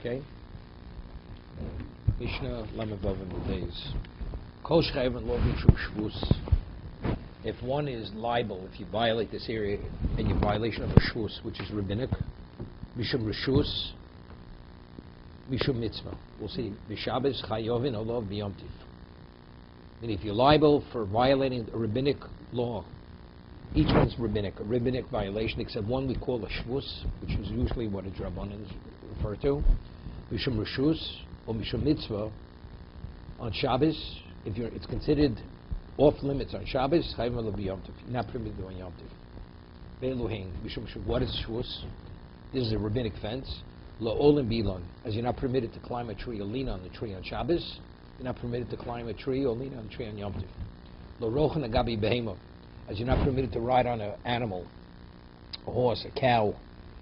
Okay? Mishnah Lamavav in the days. Kol shchayven lo b'shum shvus. If one is liable, if you violate this area, and you're in violation of a shvus, which is rabbinic, mishum reshus, mishum mitzvah. We'll see. B'Shabbos chayovin olav b'yom tiv. And if you're liable for violating a rabbinic law, each one's rabbinic, a rabbinic violation, except one we call a shvus, which is usually what a drabanan is referred to. Mishum reshus or mishum mitzvah on Shabbos, if it's considered off limits on Shabbos, chayim olav b'yom tiv. You're not permitted to do on Yom Tiv. Be'eluhin mishum shvus. What is shvus? This is a rabbinic fence. Lo olim bilon, as you're not permitted to climb a tree or lean on the tree on Shabbos, you're not permitted to climb a tree or lean on a tree on Yom Tiv. Lo rochen agabi behema, as you're not permitted to ride on an animal, a horse, a cow,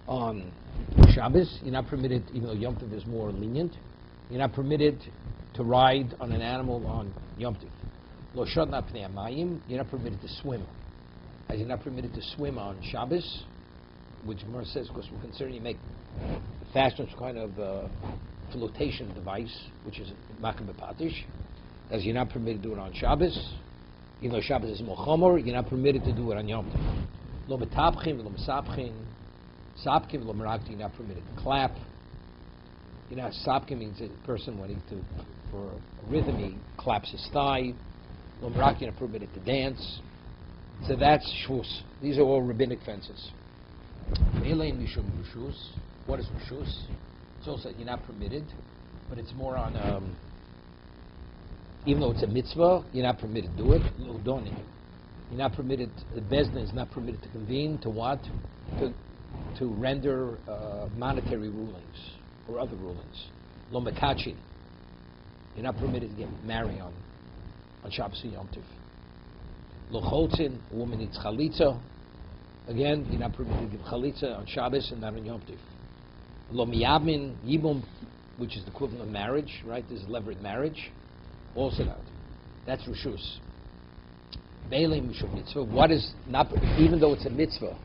on Shabbos. You're not permitted, even though Yom Tiv is more lenient, you're not permitted to ride on an animal on Yom Tiv. Lo shadna pnei hamayim, you're not permitted to swim, as you're not permitted to swim on Shabbos, which Gemara says, because we're concerned you make fashion some kind of flotation device, which is makam b'patish, as you're not permitted to do it on Shabbos. Even though Shabbos is more chomer, you're not permitted to do it on Yom Tov. Lo metapchim, lo mesapchim, sapkim, lo merakti, you're not permitted to clap. You know, sapkim means a person wanting to, for a rhythm, he claps his thigh. Lo merakti, you're not permitted to dance. So that's shvus. These are all rabbinic fences. Elaine mishum reshus. What is reshus? It's also you're not permitted, but it's more on. Even though it's a mitzvah, you're not permitted to do it. You're not permitted. The bezdin is not permitted to convene to what? To render monetary rulings or other rulings. Lo mekachi. You're not permitted to get married on Shabbos and Yom Tov. Lo cholzin. A woman needs chalitza. Again, you're not permitted to give chalitza on Shabbos and not on Yom Tov. Lo miyabmin yibum, which is the equivalent of marriage, right? This is levirate marriage. Also not. That's reshus. Be'elim mishum mitzvah. What is not, even though it's a mitzvah.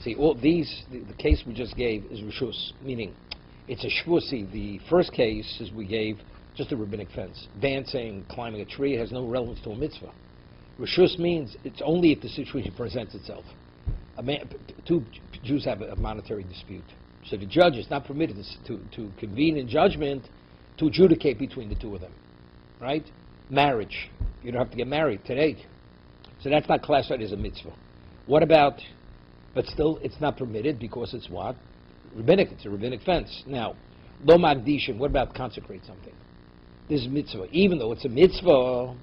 See, all these, the case we just gave is reshus, meaning it's a shvusi. The first case, as we gave, just a rabbinic fence. Dancing, climbing a tree has no relevance to a mitzvah. Reshus means it's only if the situation presents itself. Two Jews have a monetary dispute. So the judge is not permitted to convene in judgment to adjudicate between the two of them. Right? Marriage. You don't have to get married today. So that's not classified as a mitzvah. What about, but still it's not permitted because it's what? Rabbinic. It's a rabbinic fence. Now, lo magdishim, what about consecrate something? This is mitzvah. Even though it's a mitzvah,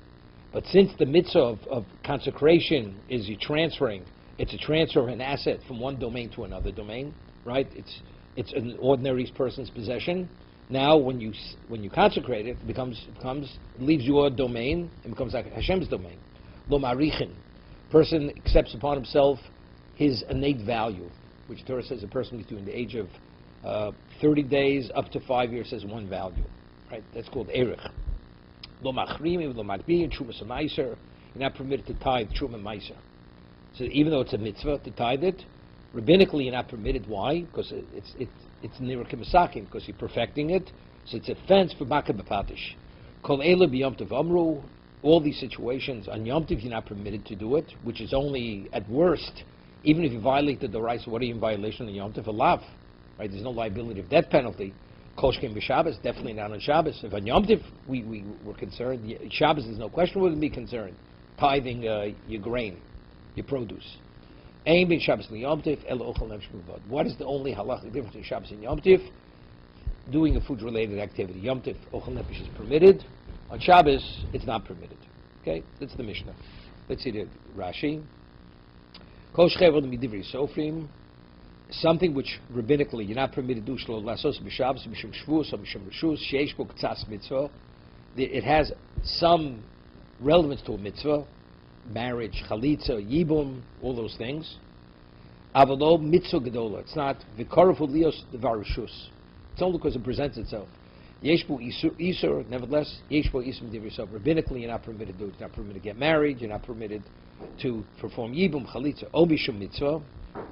but since the mitzvah of consecration is you transferring, it's a transfer of an asset from one domain to another domain, right? It's an ordinary person's possession. Now, when you consecrate it, it leaves your domain and becomes like Hashem's domain. Lo marichin, person accepts upon himself his innate value, which Torah says a person between the age of 30 days up to 5 years has one value, right? That's called erich. Lo machrimim, lo matbiyin, trumas meiser. You're not permitted to tithe truma meiser. So even though it's a mitzvah to tithe it, rabbinically you're not permitted. Why? Because it's nira k'masakim, because you're perfecting it. So it's a fence for makah b'patish. Kol ela b'yom tov amru. All these situations on Yom Tov you're not permitted to do it, which is only at worst, even if you violated the rights. What are you in violation on Yom Tov? A lav, right? There's no liability of death penalty. Kol shkem b'Shabbos, definitely not on Shabbos. If on Yom Tov we were concerned, Shabbos there's no question we're going to be concerned. Tithing your grain, your produce. What is the only halachic difference between Shabbos and Yom Tiv? Doing a food-related activity. Yom Tiv, ochel nefesh is permitted. On Shabbos, it's not permitted. Okay, that's the Mishnah. Let's see the Rashi. Kol shchevel midivri sofrim, something which rabbinically you're not permitted to do. Shlo lasos b'Shabbos mishum shvus or mishum reshus sheish bo k'tzas mitzvah. It has some relevance to a mitzvah. Marriage, chalitza, yibum, all those things. Avalo mitzvah gedola. It's not v'karafu lios devar reshus. It's only because it presents itself. Yeshbu isur, nevertheless, yeshbu isur midivri sofrim. Rabbinically, you're not permitted to do it. You're not permitted to get married. You're not permitted to perform yibum, chalitza, obishum mitzvah.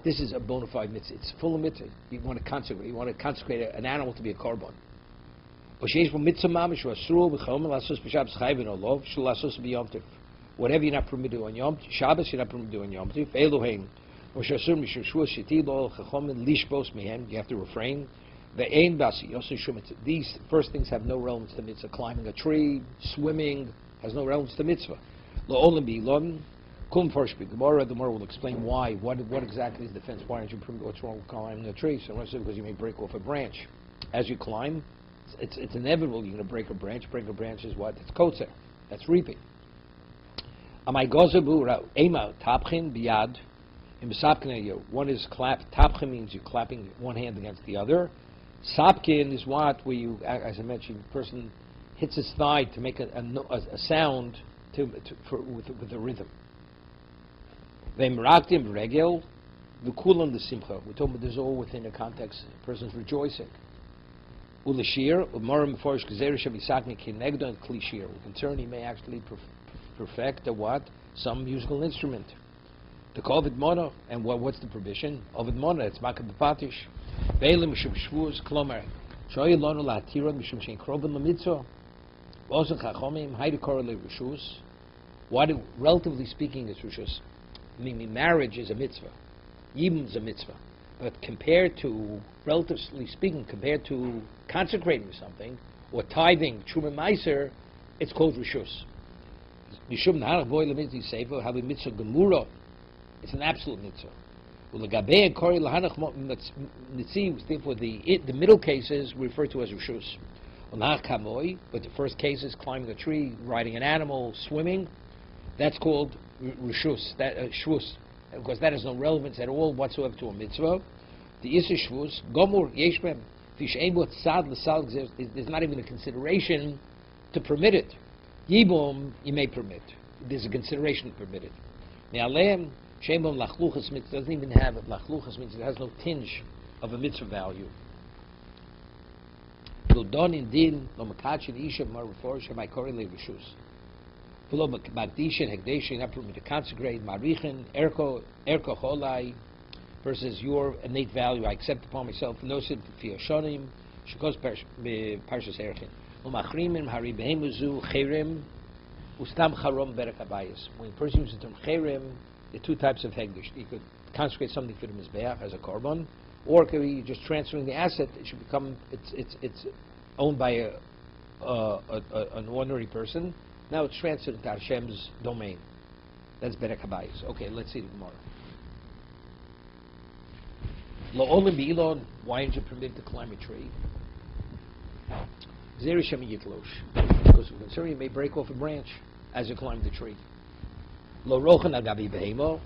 This is a bona fide mitzvah. It's full of mitzvah. You want to consecrate. You want to consecrate an animal to be a korban. Whatever you're not permitted on Yom Shabbos, you're not permitted on Yom Tov. You have to refrain. These first things have no relevance to mitzvah. Climbing a tree, swimming, has no relevance to mitzvah. The Gemara will explain why. What exactly is the fence? Why aren't you permitted? What's wrong with climbing a tree? So because you may break off a branch. As you climb, it's inevitable you're going to break a branch. Break a branch is what? It's kotzer. That's reaping. One is clap. Tapchen means you're clapping one hand against the other. Sapkin is what, where you, as I mentioned, the person hits his thigh to make a sound with a rhythm. V'emraktim regel, v'kulam the simcha. We're talking about this all within a context. The person's rejoicing. Ulashir, u'marim b'forish gzeir shabisakni kinegdo and klishir. We're concerned he may actually perfect a what? Some musical instrument. The kovid mono, and what's the provision? Ovid mono, it's makab b'patish. Ve'elim mishum shvuz klomer. Shoy lonu la'atira mishum shein kroben l'mitzvah. V'ozen chachomim, haydi korele rishus. What, relatively speaking, is rishus? Meaning marriage is a mitzvah. Yibum is a mitzvah. But relatively speaking, compared to consecrating something, or tithing, truma meiser, it's called rishus. Mishum na'arach boy l'mitzvah sefer, have a mitzvah gemura. It's an absolute mitzvah. Therefore, the middle cases we refer to as rishus. But the first cases, climbing a tree, riding an animal, swimming, that's called rishus, shvus, because that has no relevance at all whatsoever to a mitzvah. The issa shvus, gomur yeshbem, there's not even a consideration to permit it. Yibum, you may permit. There's a consideration to permit it. Ne'alem, shemom lachluchas mitzvah doesn't even have it. Lachluchas means it has no tinge of a mitzvah value. Lo don in din, lo makachin isha mar reforsh, am I correlate rishus. Below Magdishin, Hegdeshin, not permitted to consecrate, Marichin, Erko Cholai, versus your innate value, I accept upon myself, Nosid Fiashonim, Shekos Parshas Erchin. Umachrimim, Haribehemuzu, Cherim, Ustam Charom Berekabayas. When a person uses the term Cherim, there are two types of Hegdish. You could consecrate something for the Mizbeach as a korban, or could be just transferring the asset, it should become, it's owned by an ordinary person. Now it's transferred into Hashem's domain. That's Berek Habayis. Okay, let's see the Gemara. Lo olim bi'ilon, why aren't you permitted to climb a tree? Zer Hashem yitlosh, because we're concerned you may break off a branch as you climb the tree. Lo rochen agabi behemo,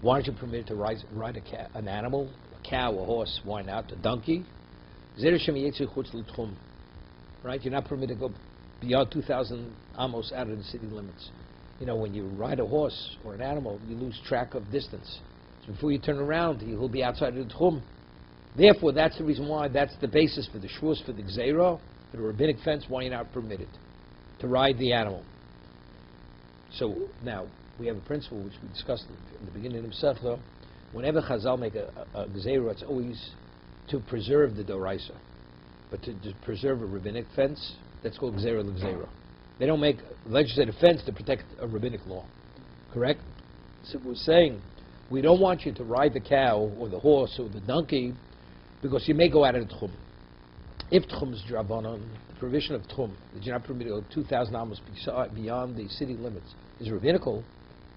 why aren't you permitted to ride an animal, a cow, a horse, why not, a donkey? Zer Hashem yitzu chutz l'tchum, right? You're not permitted to go beyond 2,000 amos out of the city limits. You know, when you ride a horse or an animal, you lose track of distance. So before you turn around, he'll be outside of the tchum. Therefore, that's the reason why, that's the basis for the shvus, for the gzeira, for the rabbinic fence, why you're not permitted to ride the animal. So now, we have a principle which we discussed in the beginning of Sechla. Whenever Chazal make a gzeira, it's always to preserve the doraisa. But to preserve a rabbinic fence, that's called gzeira l'gzeira. They don't make legislative fence to protect a rabbinic law. Correct? So we're saying, we don't want you to ride the cow or the horse or the donkey because you may go out of the tchum. If tchum is drabanan, the provision of tchum, that you're not permitted to go 2,000 amos beyond the city limits, is rabbinical,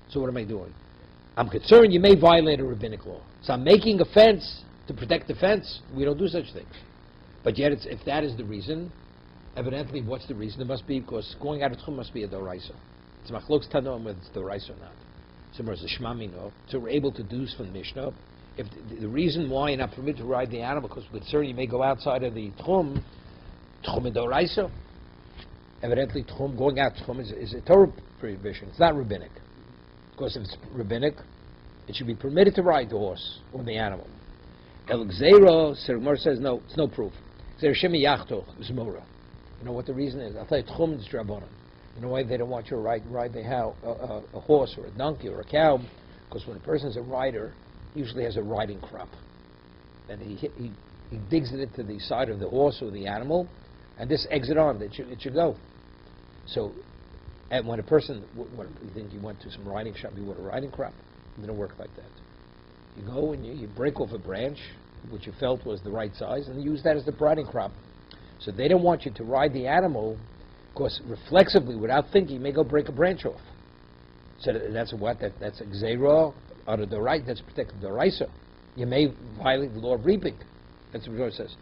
so what am I doing? I'm concerned you may violate a rabbinic law. So I'm making a fence to protect the fence. We don't do such things. But yet, if that is the reason, evidently, what's the reason? It must be because going out of tchum must be a doraisa. It's machlokes tanoim whether it's doraisa or not. Similar as a shmamino. So we're able to deduce from the Mishnah. If the reason why you're not permitted to ride the animal because we're concerned you may go outside of the tchum and doraisa. Evidently, tchum, going out tchum is a Torah prohibition. It's not rabbinic. Because if it's rabbinic, it should be permitted to ride the horse or the animal. El Gzeiro, Sirmor says no, it's no proof. Zer Shemi Yachto, Zmora. You know what the reason is? I thought tchum is drabanan. You know why they don't want you to ride a horse or a donkey or a cow? Because when a person is a rider, usually has a riding crop, and he digs it into the side of the horse or the animal, and this eggs it on. It should go. So, and when a person, what you think, you went to some riding shop, you bought a riding crop, it didn't work like that. You go and you break off a branch, which you felt was the right size, and use that as the riding crop. So they don't want you to ride the animal, because reflexively, without thinking, you may go break a branch off. So that's what? That's a gzeira out of the right. That's protected the raisa. You may violate the law of reaping. That's what it says.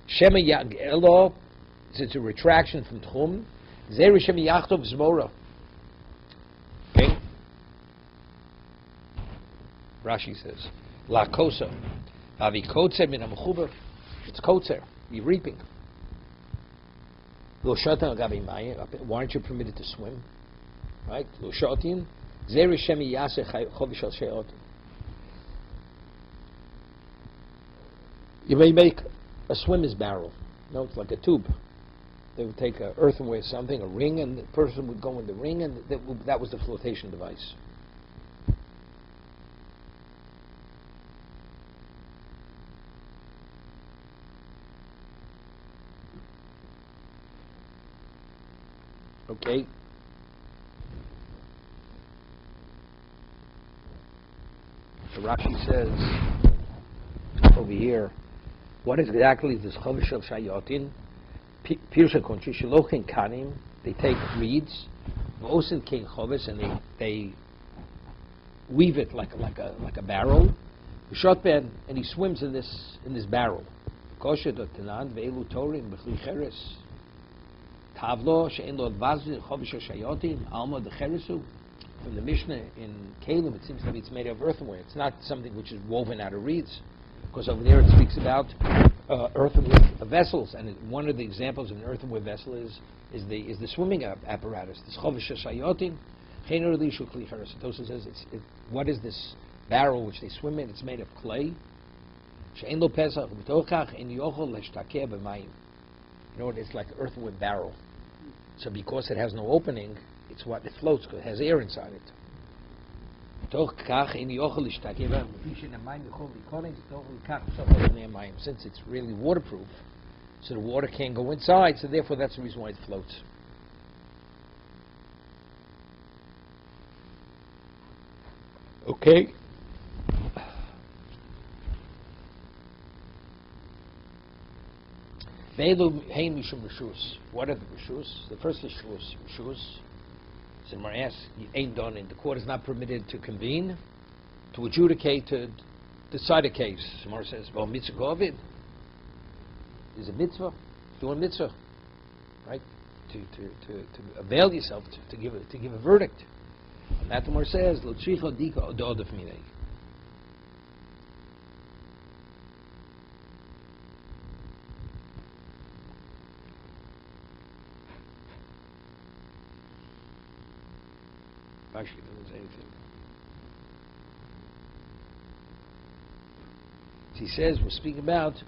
Shema Yagelo, it's a retraction from Tchum. Zeri Shema Yachtov Zmora. Okay? Rashi says, La Kosa. Avi Kotzer min HaMechuber. It's Kotzer. You're reaping. Lo Shotin Agavi Maya. Why aren't you permitted to swim? Right? Lo Shotin. Zeri Shema Yaseh Chovish Al She'otin. You may make a swimmer's barrel. No, it's like a tube. They would take an earthenware something, a ring, and the person would go in the ring, and that was the flotation device. Okay. So Rashi says over here, what exactly is this Chovish Shel Shayotin? Pirsha Konchi Shalochin Kanim. They take reeds, Vosin King Chovish, and they weave it like a barrel. Shotben, and he swims in this barrel. Kosher Dotanan Ve'elu Torim B'chli Cheres. Tavlo She'en Lo Advazin Chovish Shel Shayotin Alma Decheresu. From the Mishnah in Kalim, it seems to be it's made of earthenware. It's not something which is woven out of reeds. Because over there it speaks about earthenware vessels, and one of the examples of an earthenware vessel is the swimming apparatus. This Chovish Shayotin, Chein Shu Kli Cheres. Tosa says, what is this barrel which they swim in? It's made of clay. She'en Lo Pesach B'tochach En Yochol L'Shtakeh B'mayim. You know, it's like an earthenware barrel. So because it has no opening, it's what it floats because it has air inside it. Since it's really waterproof, so the water can't go inside, so therefore that's the reason why it floats. Okay. What are the rishus? The first rishus. So Mar ain't done in the court is not permitted to convene, to adjudicate, to decide a case. So Mar says, well, mitzvah govid is a mitzvah, do a mitzvah, right? To avail yourself to give a verdict. And that the Mar says, lo tzricha dika ododov minei. Actually, there was anything. He says, we're speaking about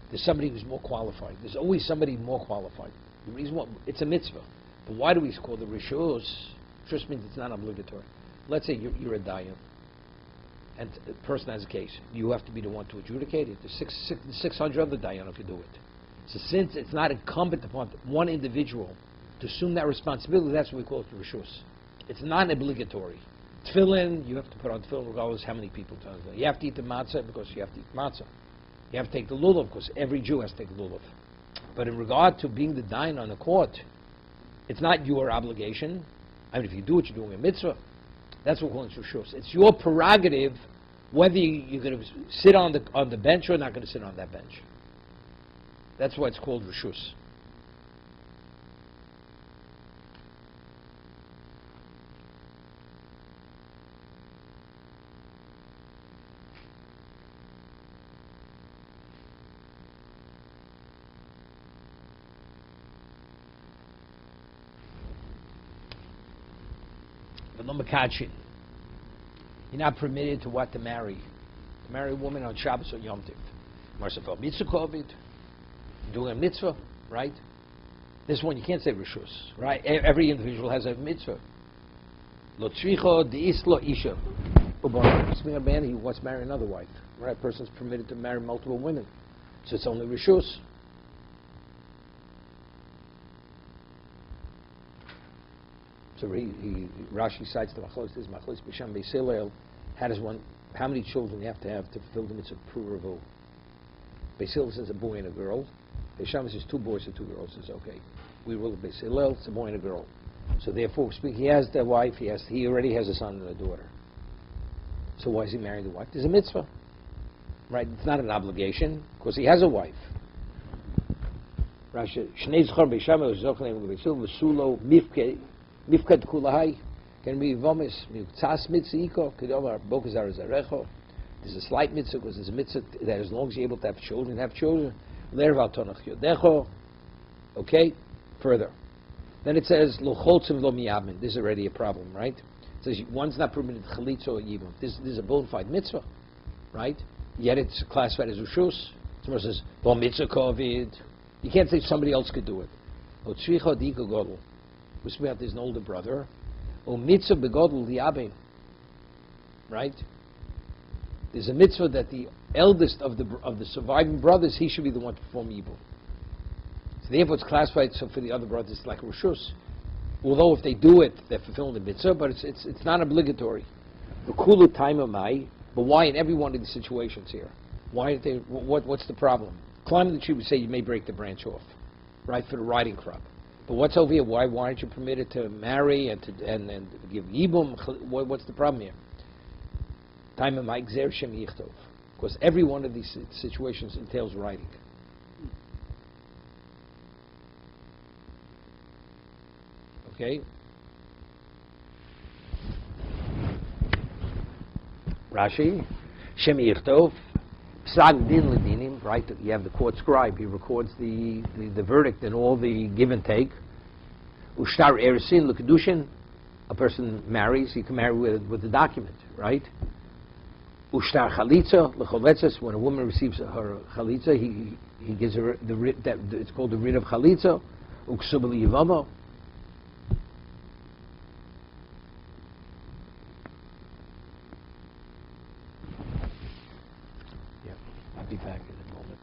there's somebody who's more qualified. There's always somebody more qualified. The reason why, it's a mitzvah. But why do we call the rishus? Just means it's not obligatory. Let's say you're a dayan, and a person has a case. You have to be the one to adjudicate it. There's 600 other dayan if you do it. So since it's not incumbent upon one individual to assume that responsibility, that's what we call it the rishus. It's non-obligatory. Tefillin, you have to put on tefillin regardless how many people turn it. You have to eat the matzah because you have to eat matzah. You have to take the lulav because every Jew has to take the lulav. But in regard to being the dayan on the court, it's not your obligation. I mean, if you do it, you're doing a mitzvah. That's what we're calling rishus. It's your prerogative whether you're going to sit on the bench or not going to sit on that bench. That's why it's called rishus. You're not permitted to marry. To marry a woman on Shabbos or Yom Tov. Marsafel mitzvah kovid, doing a mitzvah, right? This one you can't say rishus, right? Every individual has a mitzvah. Lo tzricha deis lo isha. Speaking of a man, he wants to marry another wife. Right? A person's permitted to marry multiple women. So it's only Rishus. So Rashi cites the Machlos, this Machlos B'Sham Beis Hillel. How many children you have to fulfill the mitzvah of Puravu? Beis Hillel says a boy and a girl. Beis Shammai says 2 boys and 2 girls. Says okay. We rule Beis Hillel, it's a boy and a girl. So therefore, he has the wife. He already has a son and a daughter. So why is he marrying the wife? There's a mitzvah, right? It's not an obligation because he has a wife. Rashi Shnei Zchor Beis Shammai Zochleim Beis Hillel V'Sulo Mifkad Kulahai. Can be vomis mitzas mitzvah iko kedomar bokazar zarecho. There's a slight mitzvah because there's a mitzvah that as long as you're able to have children, Lerval tonach yodecho. Okay, further. Then it says lo choltzim lo miyamin. This is already a problem, right? It says one's not permitted chalitza or yibum. This is a bona fide mitzvah, right? Yet it's classified as ushus. Someone says lo mitzvah kovid. You can't say somebody else could do it. Lo tzricha dika godel. We speak about there's an older brother. O mitzvah begodel diabin. Right? There's a mitzvah that the eldest of the surviving brothers, he should be the one to perform evil. So therefore it's classified so for the other brothers like Rishus. Although if they do it, they're fulfilling the mitzvah, but it's not obligatory. The kulu time of mai, but why in every one of these situations here? Why did they? What's the problem? Climbing the tree would say you may break the branch off, right, for the riding crop. But what's over here? Why aren't you permitted to marry and give yibum? What's the problem here? Time of mai gzer shem yichtov, because every one of these situations entails writing. Okay. Rashi, Shem Yichtov, Psag Din Ledinim, right? You have the court scribe. He records the verdict and all the give and take. Ushtar Eresin L'Kedushin, a person marries, he can marry with the document, right? Ushtar Chalitza L'Choletzes, when a woman receives her Chalitza, he gives her the writ, it's called the writ of Chalitza. Uksub L'Yivamo. I'll be back in a moment.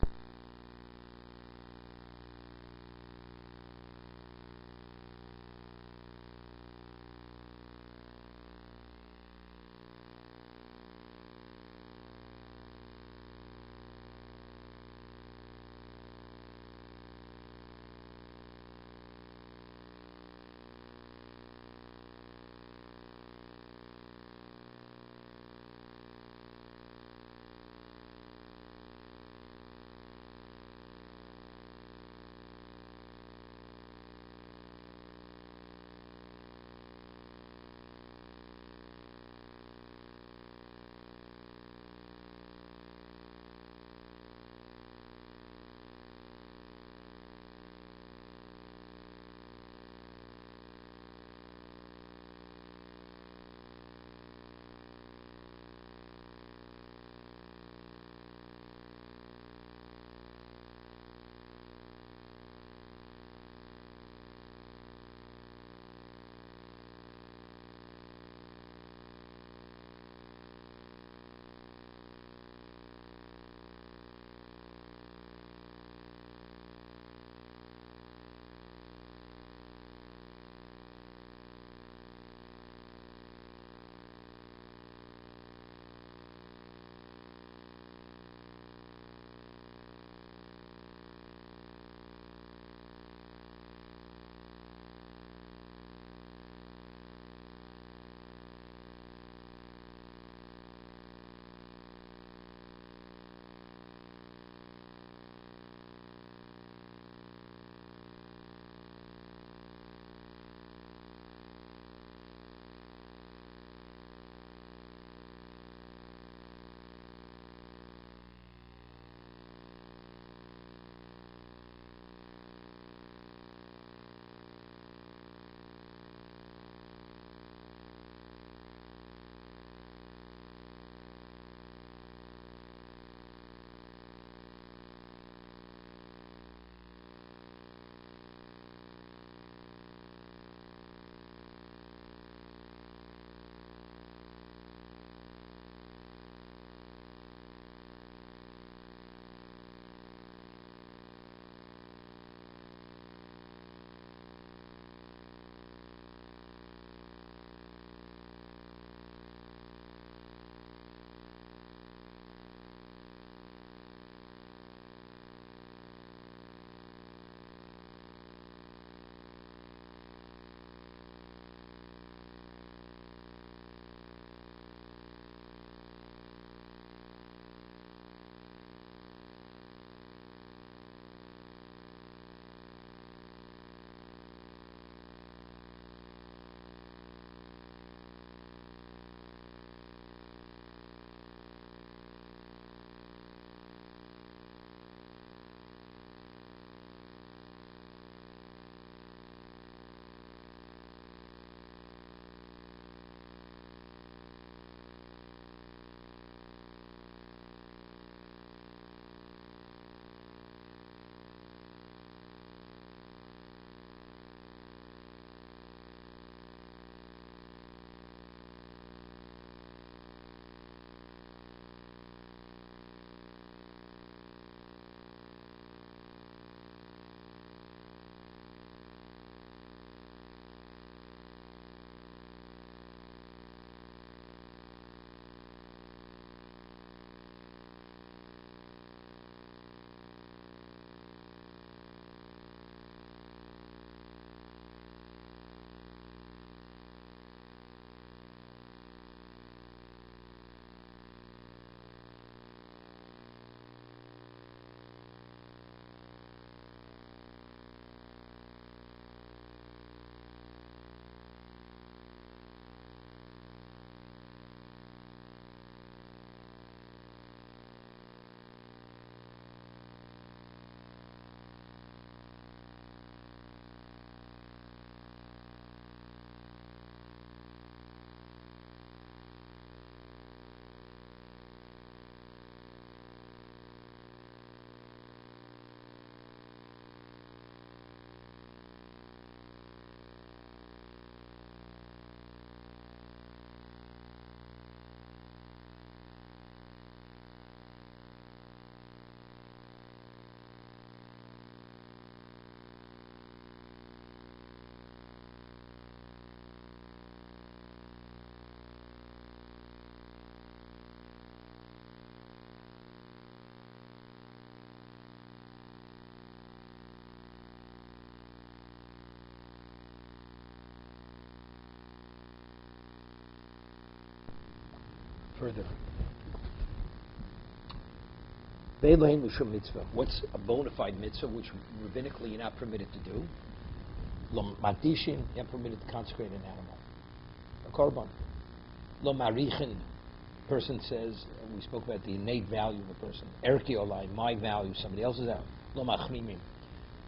Further. Ve'elohein l'shum mitzvah. What's a bona fide mitzvah which rabbinically you're not permitted to do? Lo madishin, you're not permitted to consecrate an animal. A korban. Lo marichin. Person says, we spoke about the innate value of a person. Erki olai, my value, somebody else's value. Lo machrimim.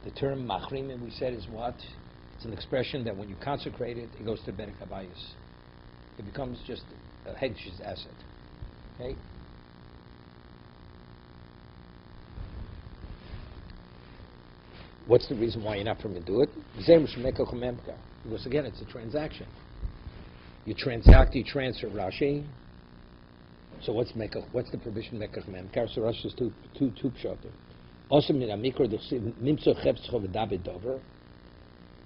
The term machrimim, we said, is what? It's an expression that when you consecrate it, it goes to Berek Habayis. It becomes just a hedge's asset. Okay? What's the reason why you're not permitted to do it? Because again, it's a transaction. You transact, you transfer Rashi. So what's the provision Mekach Memkar? So Rashi is two pshatim. Also min amikor nimtzo chepz chovedavid dover.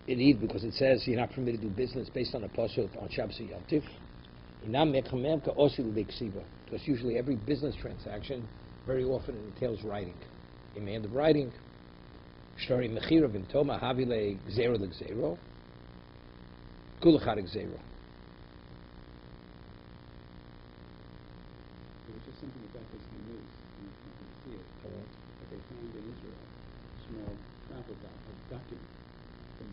Indeed, because it says you're not permitted to do business based on a pasuk on Shabbos Yom Tif. Inam Mekach Memkar osil b'ksiva. Because usually every business transaction very often entails writing. Demand of writing. Shtori mechira v'mtoma havile gzero l'gzero. Kulachad gzero. Something that is in the news, and you can see it, that they found in Israel a small travel document from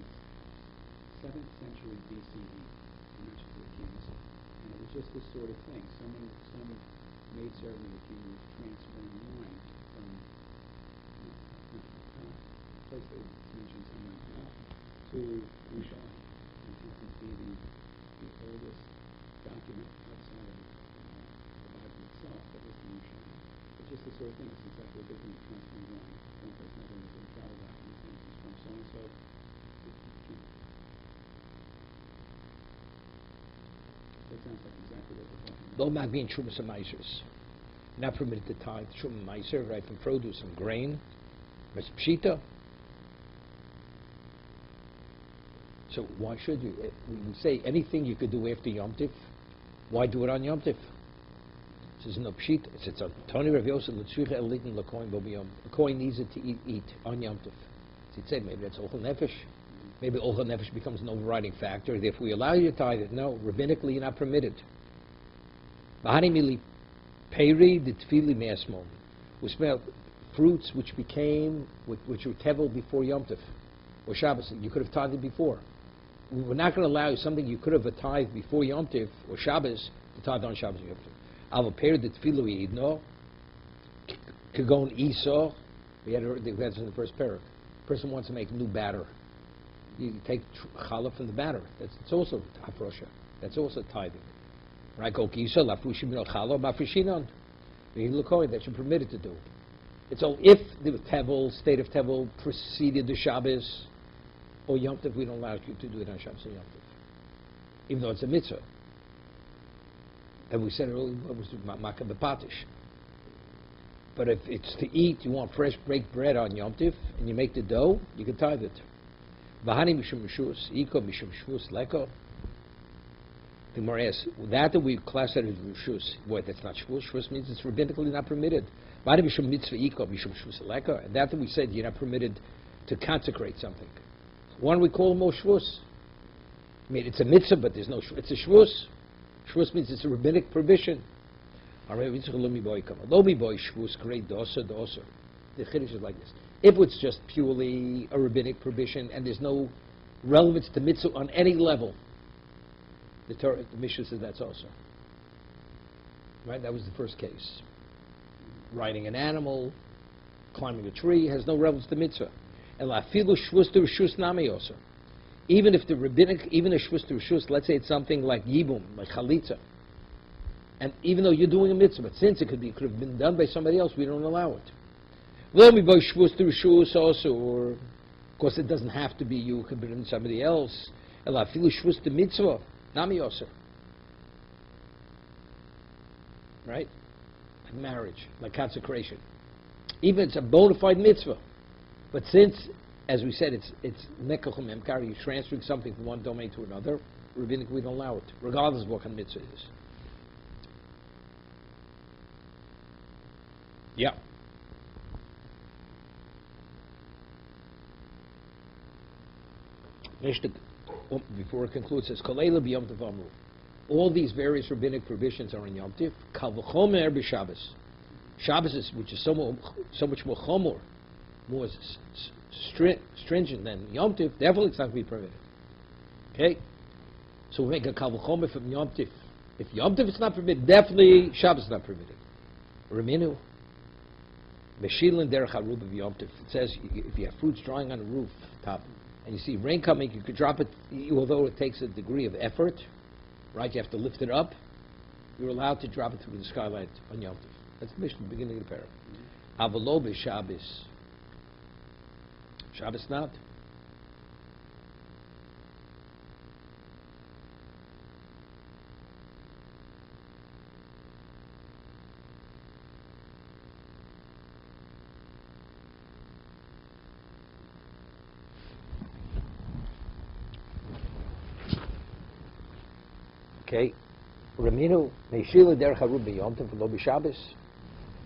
7th century BCE, and that's for the kings. And it was just this sort of thing. Some maid servant of the king was transferring wine from a place that was mentioned somewhere to Yerushalayim. And you can see the oldest document outside of itself that was the Yerushalayim. It's just the sort of thing. It's exactly a different transferring wine. One place another was a travel document, for instance, from so and so. That sounds like exactly what we're talking about. Lo magvin shumas and meisers. Not permitted to tithe shum and meiser, right from produce and grain. But pshita. So why should you? We say anything you could do after Yom Tif. Why do it on Yom Tif? This is no pshita. It's on Tony Rav Yosef l'tzricha elitin l'kohen bo b'yom. A kohen needs it to eat on Yom Tif. So he'd say maybe that's ochel nefesh. Maybe ochel nefesh becomes an overriding factor. If we allow you to tithe it, no, rabbinically you're not permitted. Bahani mili peri d'tfili me'asmon. We smell fruits which were tevel before Yom Tif or Shabbos. You could have tithed before. We were not going to allow you something you could have tithed before Yom Tif or Shabbos to tithe on Shabbos or Yom Tif. Al peri d'tfilu yidno kagon Esau. We had this in the first parak. Person wants to make new batter. You take challah from the batter. It's also hafrosha. That's also tithing. Right? Go Esau lafrushim min challah mafrishinon. That you're permitted to do. It's all if the tevel, state of tevel, preceded the Shabbos or Yom Tov, we don't allow you to do it on Shabbos or Yom Tov, even though it's a mitzvah. And we said earlier, what was the makkah b'patish? But if it's to eat, you want fresh baked bread on Yom Tov, and you make the dough, you can tithe it. V'hani mishum shvus, iko mishum shvus leko. The Gemara asks, that we class that as rishus. Boy, that's not shvus. Shvus means it's rabbinically not permitted. V'hani mishum mitzvah iko mishum shvus leko. And that we said you're not permitted to consecrate something. Why don't we call them all shvus? I mean, it's a mitzvah, but there's no shvus. It's a shvus. Shvus means it's a rabbinic provision. The chiddush is like this. If it's just purely a rabbinic provision and there's no relevance to mitzvah on any level, the Mishnah says that's also. Right? That was the first case. Riding an animal, climbing a tree, has no relevance to mitzvah. And lafilu shvus to rishus nami also. Even if the rabbinic, even a shvus to rishus, let's say it's something like yibum, like chalitza. And even though you're doing a mitzvah, but since it could have been done by somebody else, we don't allow it. Let me buy shvus to rishus also, or of course it doesn't have to be you, it could be done somebody else. And lafilu shvus to mitzvah, nami also. Right? Like marriage, like consecration. Even it's a bona fide mitzvah. But since, as we said, it's mekach memkar, you're transferring something from one domain to another, rabbinic, we don't allow it, regardless of what kind of mitzvah it is. Yeah. Before it concludes, it says, Kolela b'yom tov amru. All these various rabbinic provisions are in Yom Tif. Kal v'chomer b'Shabbos. Shabbos is, which is so much more chomor, more stringent than Yom Tif. Definitely, it's not going to be permitted. Okay, so we make a kal v'chomer from Yom Tif. If Yom Tif is not permitted, definitely Shabbos is not permitted. Raminu, Meshilin derech haruba v'Yom Tif. It says if you have fruits drying on the rooftop and you see rain coming, you could drop it, although it takes a degree of effort, right? You have to lift it up. You're allowed to drop it through the skylight on Yom Tif. That's the Mishnah, the beginning of the paragraph. Avalo b'Shabbos. Shabbos not. Okay. Raminu meishila derech harub b'Yom Tov v'lo b'Shabbos.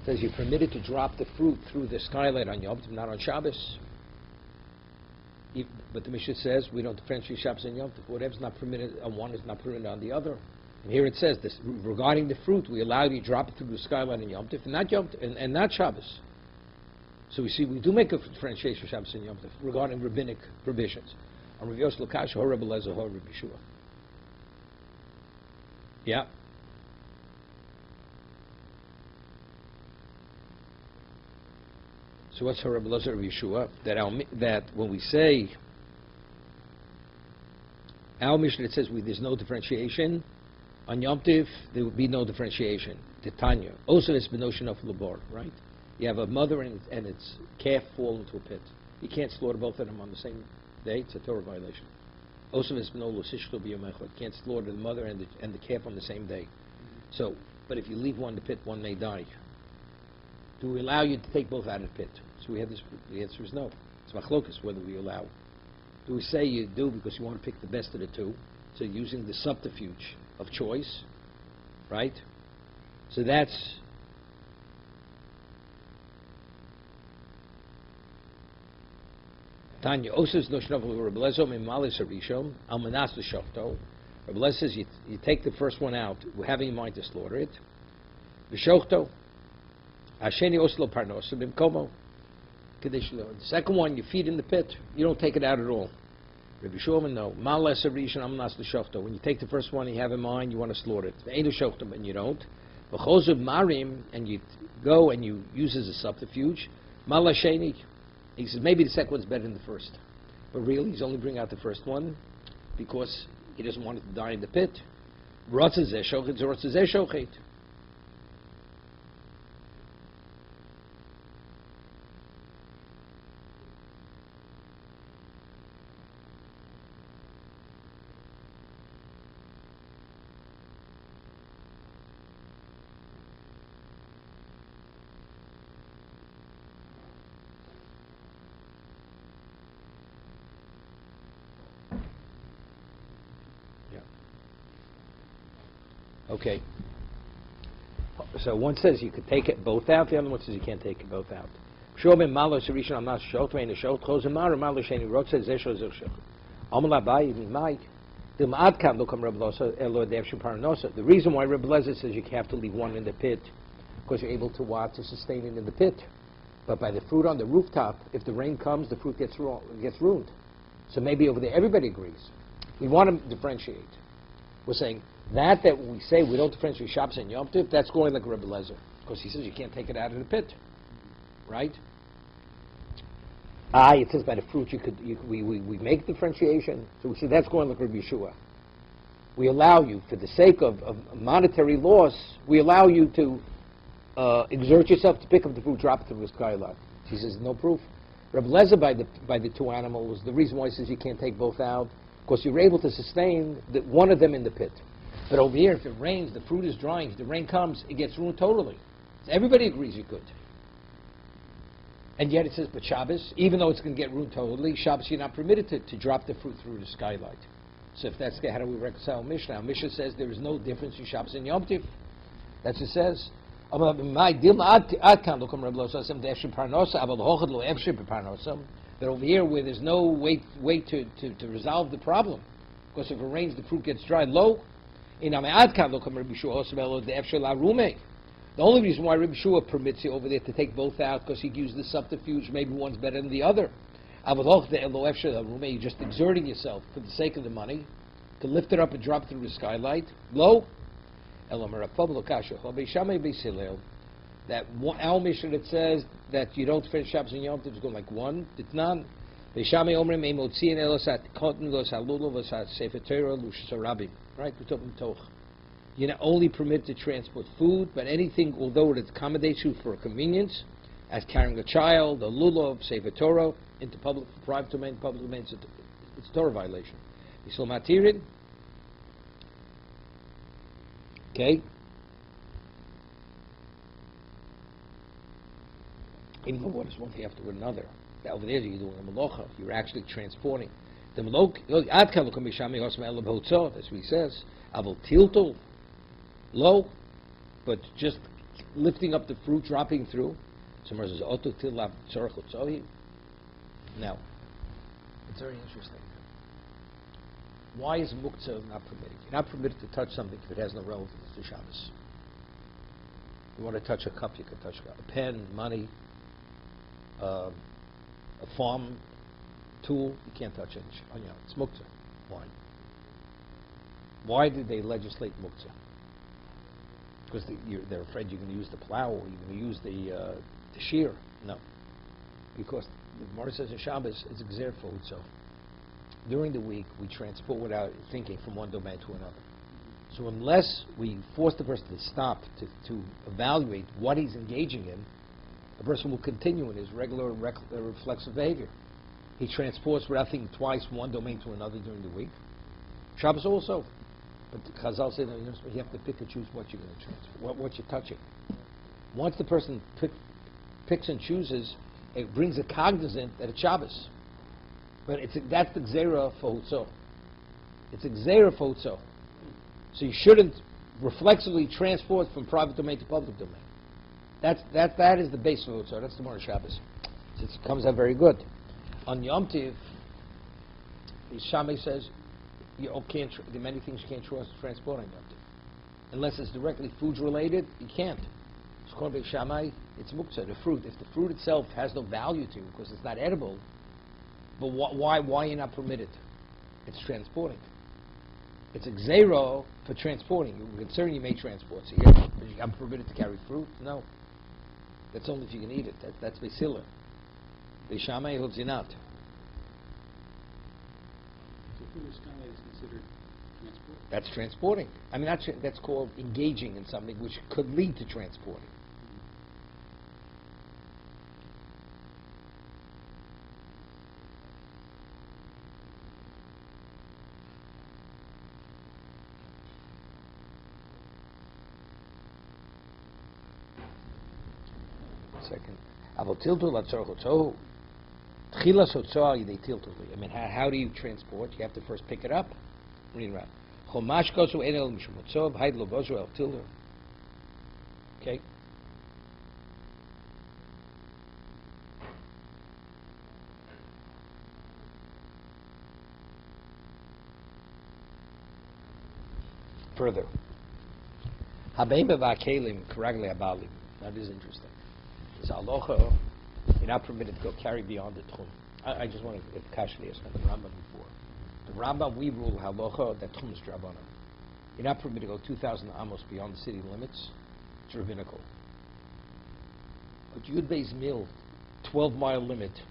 Says you're permitted to drop the fruit through the skylight on Yom Tov, not on Shabbos. But the Mishnah says we don't differentiate Shabbos and Yom Tov. Whatever's not permitted on one is not permitted on the other. And here it says this regarding the fruit, we allow you to drop it through the skylight on Yom Tov, and not Yom Tov, and not Shabbos. So we see we do make a differentiation of Shabbos and Yom Tov regarding rabbinic provisions. On Rav Yosef Lakash, Hor Rebbe Lezer, Hor Rebbe Yeshua. Yeah. So what's Hor Rebbe Lezer, Rebbe Yeshua? That when we say our Mishnah, it says there's no differentiation. On Yom Tiv, there would be no differentiation. Titania. Also, it's Benotion of Labor, right? You have a mother and its calf fall into a pit. You can't slaughter both of them on the same day. It's a Torah violation. Also, it's Benolo Sishto B'Yomechot. You can't slaughter the mother and the calf on the same day. So, but if you leave one in the pit, one may die. Do we allow you to take both out of the pit? So we have this. The answer is no. It's machlokas whether we allow. Do we say you do because you want to pick the best of the two? So using the subterfuge of choice, right? So that's Tanya. Osas no shnovel Rebbe Lezer mimalis harishon almanas l'shofto. Rebbe Lezer says you take the first one out, having in mind to slaughter it. V'shofto. Hasheni oslo parnosa b'mkomo. The second one you feed in the pit. You don't take it out at all. Rabbi Shulman, no. Malas harishon almanas l'shofto. When you take the first one, you have in mind you want to slaughter it. Ve'enu shofto, and you don't. V'chozub marim, and you go and you use as a subterfuge. Malas sheni. He says maybe the second one's better than the first, but really he's only bringing out the first one because he doesn't want it to die in the pit. Rotzah shochet, rotzah shochet. Okay. So one says you could take it both out. The other one says you can't take it both out. Shomim malo serishon am not shot vein shot close mar malo sheni rot says zesho zesho. Amala bai mi the ma'ad kan look Rebbe Lezer elo devshim paranosa. The reason why Rebbe Lezer says you have to leave one in the pit because you're able to sustain it in the pit. But by the fruit on the rooftop, if the rain comes, the fruit gets ruined. So maybe over there everybody agrees. We want to differentiate. We're saying that we say we don't differentiate Shabbos and Yom Tov, that's going like Rebbe Lezer, because he says you can't take it out of the pit, right? It says by the fruit we make differentiation, so we say that's going like Rebbe Yeshua. We allow you, for the sake of monetary loss, we allow you to exert yourself to pick up the fruit, drop it through the skylight. He says no proof. Rebbe Lezer by the two animals, the reason why he says you can't take both out, because you're able to sustain one of them in the pit. But over here, if it rains, the fruit is drying, if the rain comes, it gets ruined totally. So everybody agrees you could. And yet it says, but Shabbos, even though it's going to get ruined totally, Shabbos you're not permitted to drop the fruit through the skylight. So if that's how do we reconcile Mishnah? Our Mishnah says there is no difference in Shabbos and Yom Tov. That's what it says. That over here, where there's no way to resolve the problem, because if it rains, the fruit gets dry low. In Ame'ad Kan Lo Kam Rabbi Shua Osmelo the Efshel Arume. The only reason why Rabbi Shua permits you over there to take both out because he gives the subterfuge, maybe one's better than the other. Avaloch the Elo Efshel Arume, you're just exerting yourself for the sake of the money to lift it up and drop it through the skylight. Lo, Elo Merapov Lo Kasha Ho Beishamei Beisilel. That our mission that says that you don't finish Shabbos and Yom Tov is going like one. Ditnan. Beishamei Omrim Eimotziin Elosat Kotten Los Halulu Vosat Sefer Torah Lushas Rabim. Right, we talk Toch. You're not only permitted to transport food, but anything, although it accommodates you for a convenience, as carrying a child, a lulav, Sefer Torah, into private domain, public domain, it's a Torah violation. Yisrael Matirin. Okay. Even though what is one thing after another. That over there you're doing a malocha, you're actually transporting. The malok, that's what he says. Avol tiltul, low, but just lifting up the fruit, dropping through. Somewhere says oto tilav tzorach. Now, it's very interesting. Why is muktzah not permitted? You're not permitted to touch something if it has no relevance to Shabbos. You want to touch a cup, you can touch a pen, money, a farm tool, you can't touch it. It's muktzah. Why? Why did they legislate muktzah? Because they're afraid you're going to use the plow or you're going to use the shear. No. Because the Gemara says in Shabbos, it's gzer for utzo. During the week, we transport without thinking from one domain to another. So unless we force the person to stop to evaluate what he's engaging in, the person will continue in his regular reflexive behavior. He transports without thinking twice from one domain to another during the week. Shabbos also. But Chazal said you have to pick and choose what you're going to transport, what you're touching. Once the person picks and chooses, it brings a cognizant that it's Shabbos. But that's the gzera for Hutzo. It's a gzera for Hutzo. So you shouldn't reflexively transport from private domain to public domain. That is the base of Hutzo. That's the Gemara Shabbos. So it comes out very good. On Yom Tiv, the Shammai says there are many things you can't transport on Yom Tiv. Unless it's directly food related, you can't. It's called by Shammai, it's muktzah, the fruit. If the fruit itself has no value to you because it's not edible, but why are you not permitted? It's transporting. It's a gzero for transporting. You're concerned you may transport. So I'm permitted to carry fruit? No. That's only if you can eat it. That's Beisila. The Shammai holds you not. So food is considered transport? That's transporting. I mean, that's called engaging in something which could lead to transporting. Second. I mean, how do you transport? You have to first pick it up. Read around. Okay. Further. That is interesting. It's halacha, you're not permitted to go carry beyond the tchum. I just want to get kashli as the Rambam before. The Rambam, we rule halacha that tchum is drabanan. You're not permitted to go 2,000 amos beyond the city limits. It's rabbinical. But Yud Beis Mil, 12-mile limit,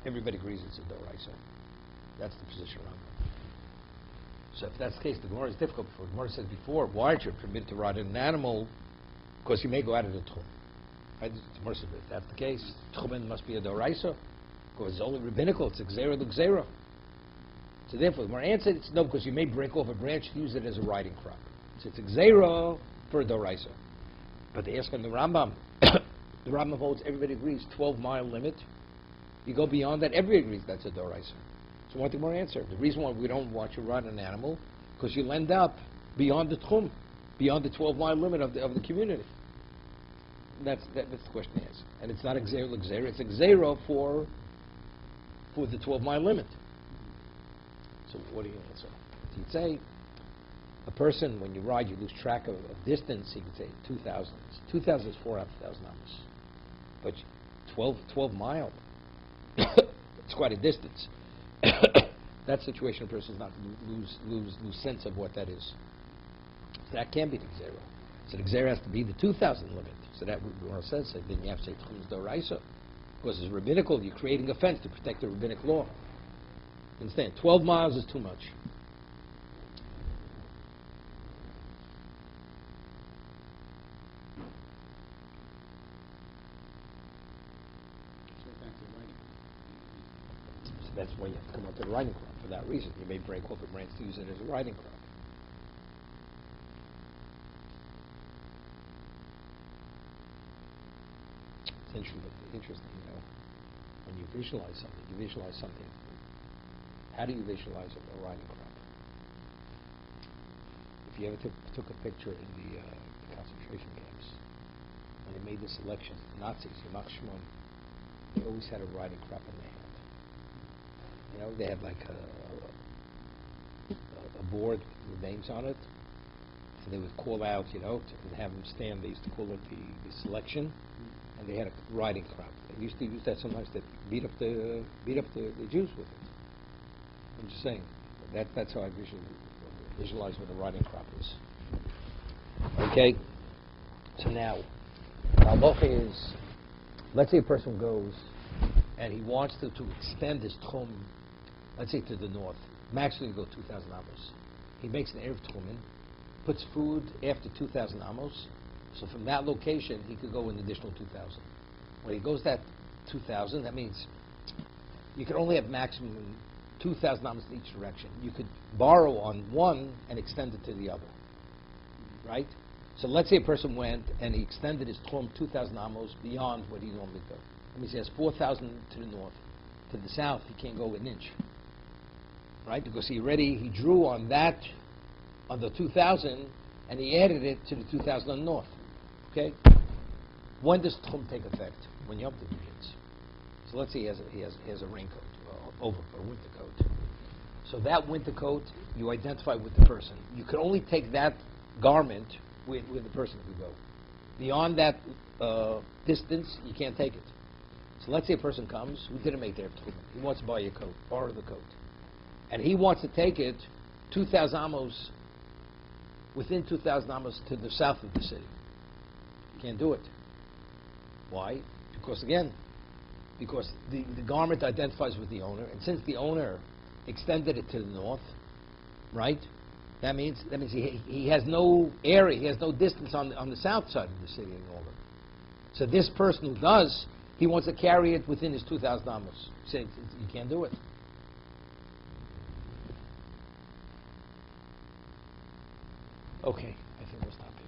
everybody agrees it's a doraisa. That's the position of Rambam. So if that's the case, the Gemara is difficult. The Gemara said before, why aren't you permitted to ride an animal? Because you may go out of the tchum. Right? If that's the case, tchumen must be a doraisa, because it's only rabbinical. It's a gzera l'gzera. So therefore, my answer is no, because you may break off a branch to use it as a riding crop. So it's a gzera for a doraisa. But they ask on the Rambam. The Rambam holds everybody agrees 12-mile limit. You go beyond that, everybody agrees that's a doraisa. So what the more answer? The reason why we don't want you to ride an animal, because you'll end up beyond the tchum, beyond the 12-mile limit of the community. That's the question he has. And it's not a gzera l'gzera, it's a gzera for the 12-mile limit. So what do you answer? He'd say, A person, when you ride, you lose track of distance. You can say 2,000. 2,000 is 4,500 amos. But 12 mile, it's quite a distance. That situation, a person is not lose sense of what that is. So that can be the Gzera. So the Gzera has to be the 2,000 limit. So that what Gemara says, so then you have to say Tchumas D'Oraisa. Because it's rabbinical, you're creating a fence to protect the rabbinic law. Understand? 12 miles is too much. So that's a right. So that's why you have to come onto the riding crop for that reason. You may break off a branch to use it as a riding crop. It's interesting, you know, when you visualize something. How do you visualize a riding crop? If you ever took a picture in the concentration camps, when they made the selections, the Nazis, Yamach Shimon, they always had a riding crop in their hand. You know, they had like a board with names on it, so they would call out, you know, to have them stand. They used to call it the selection. And they had a riding crop. They used to use that sometimes to beat up the Jews with it. I'm just saying. That's how I visualize what a riding crop is. Okay? So now, the halacha is, let's say a person goes and he wants to extend his tchum, let's say to the north, maximally go 2,000 amos. He makes an erev tchumen, puts food after 2,000 amos. So from that location, he could go an additional 2,000. When he goes that 2,000, that means you can only have maximum 2,000 amos in each direction. You could borrow on one and extend it to the other, right? So let's say a person went and he extended his tchum 2,000 amos beyond what he normally does. That means he has 4,000 to the north. To the south, he can't go an inch, right? Because he drew on that, on the 2,000, and he added it to the 2,000 on the north. Okay? When does tchum take effect? When Yom Tov begins. So let's say he has a raincoat, or winter coat. So that winter coat, you identify with the person. You can only take that garment with the person who go. Beyond that distance, you can't take it. So let's say a person comes who didn't make their tchum. He wants to buy a coat, borrow the coat. And he wants to take it 2,000 amos, within 2,000 amos to the south of the city. Can't do it. Why? Because the garment identifies with the owner, and since the owner extended it to the north, right? That means he has no area, he has no distance on the south side of the city any longer. So this person who does, he wants to carry it within his 2,000 amos. So you can't do it. Okay, I think we'll stop here.